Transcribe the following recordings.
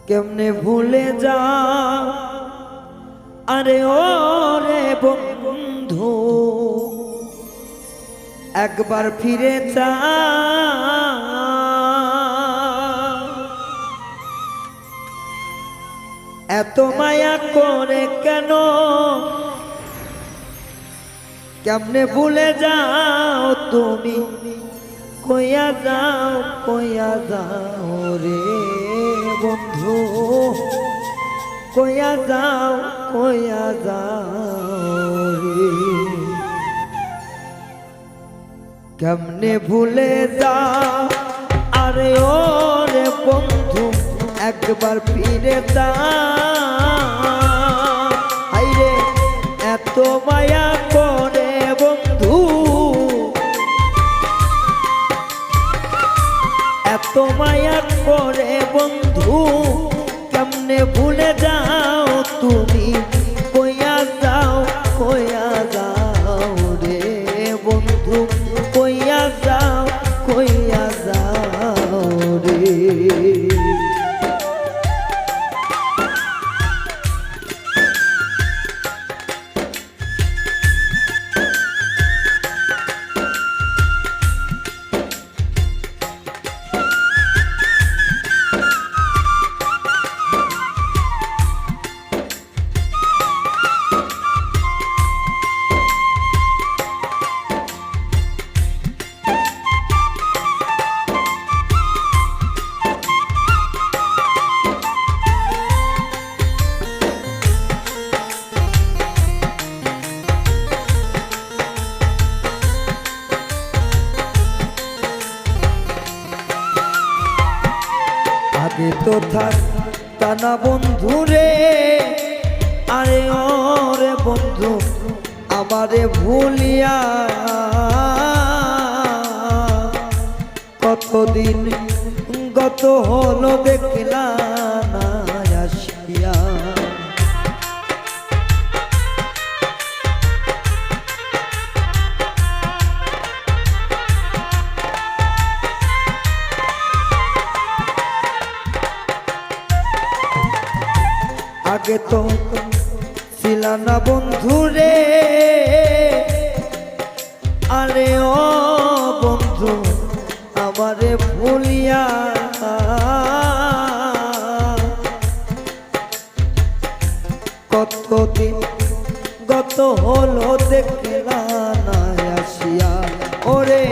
কেমনে ভুলে যা আরে ও রে বন্ধু একবার ফিরে যা এত মায়া করে কেন কেমনে ভুলে যাও তুমি কইয়া যাও রে বন্ধু কইয়া যাও রে কেমনে ভুলে যাও আরে ও রে বন্ধু একবার ফিরে যা আইরে এত মায়া করে বন্ধু এত মায়া করে বন্ধু কেমনে ভুলে যাও তুমি কইয়া যাও রে বন্ধু কইয়া যাও রে আগে তো থাকতা না বন্ধু রে আরে ও রে বন্ধু আমারে ভুলিয়া কতদিন গত হলো দেখলা না আসিয়া আগে তো ছিল না বন্ধু রে আরে ও বন্ধু আমারে ভুলিয়া কতদিন গত হলো দেখলা না আসিয়া ওরে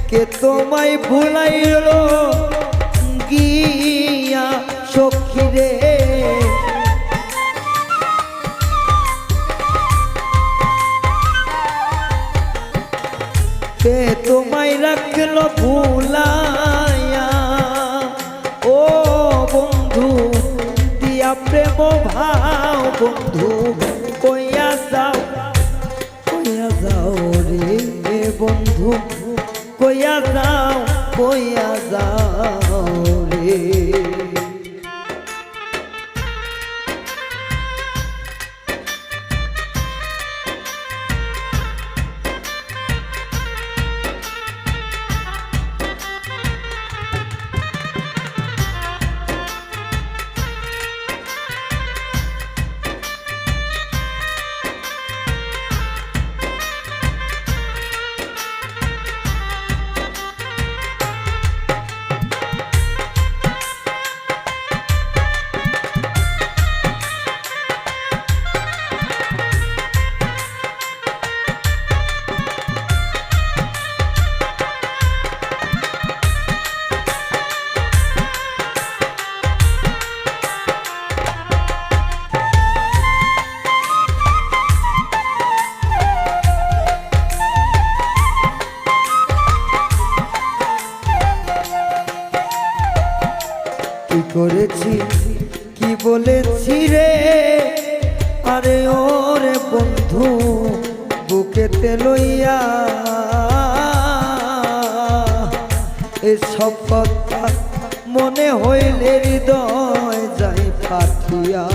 কে তোমায় ভুলাইল গিয়া সখী রে কে তোমায় রাখলো ভুলাইয়া ও বন্ধু দিয়া প্রেম ভাও বন্ধু কইয়া যাও রে বন্ধু কইয়া যাও রে কি করেছি কি বলেছি রে আরে ও রে বন্ধু বুকেতে লইয়া এসব কথা মনে হইলে হৃদয় যাই ফাটিয়া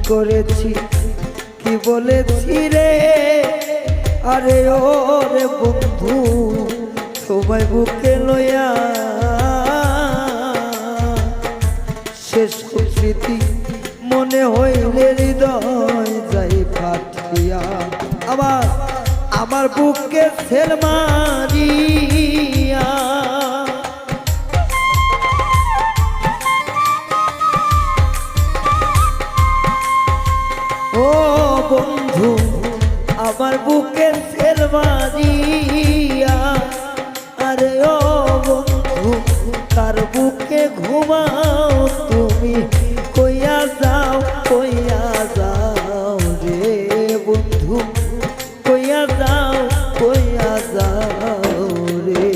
করেছি কি বলেছি রে, আরে ওরে বন্ধু তোমায় বুকে লইয়া শেষ স্মৃতি মনে হইলে হৃদয় যাই ফাটিয়া। আমার বুকে সেল মারিয়া ও বন্ধু আমার বুকে সেল মারিয়া, আরে ও বন্ধু তার বুকে ঘুমাও তুমি, কইয়া যাও রে বন্ধু, কইয়া যাও রে।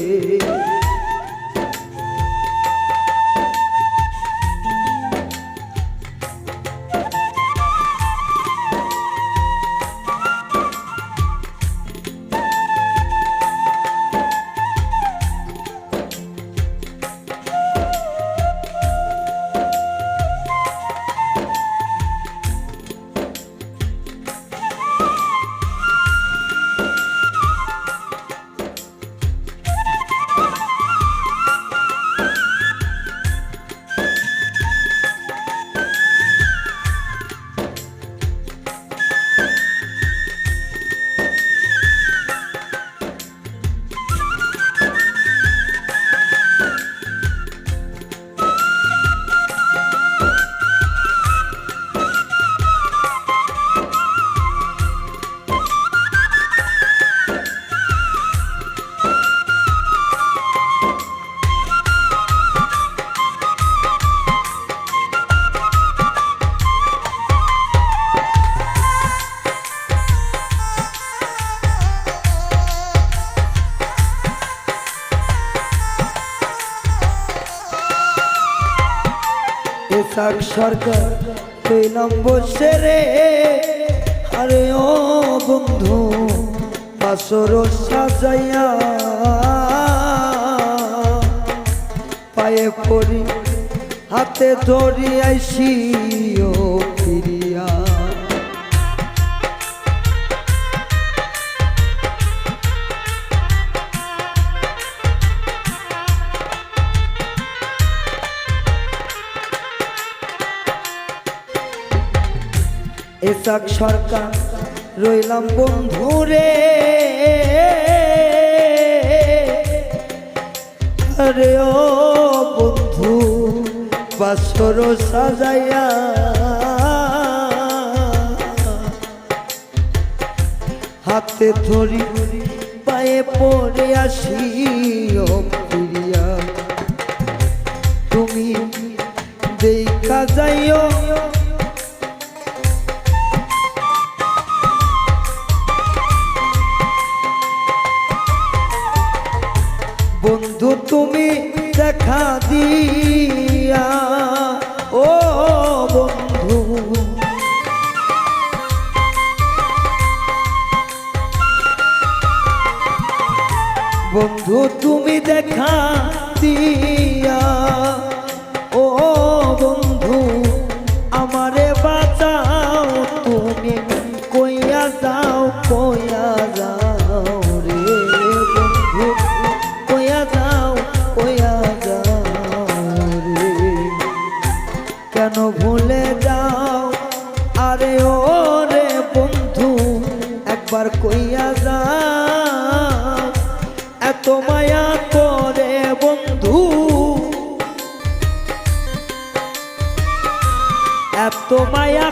ইসাক সরকার কইলাম বসে রে, আরে ও বন্ধু পাশর সাজাইয়া পায়ে পড়ি হাতে ধরি আইসি ও ফিরিয়া। ইসাক সরকার রইলাম বন্ধু রে, আরে ও বন্ধু বাসর সাজাইয়া হাতে ধরি পায়ে পড়ে আসি ও ফিরিয়া। তুমি দেখা যাইও বন্ধু, তুমি দেখা দিয়া ও বন্ধু, বন্ধু তুমি দেখা দিয়া ও বন্ধু আমারে বাঁচাও, তুমি কইয়া যাও রে বন্ধু, কইয়া যাও রে। কেন ভুলে যাও আরে ও রে বন্ধু, একবার কইয়া যাও এত মায়া করে বন্ধু, এত মায়া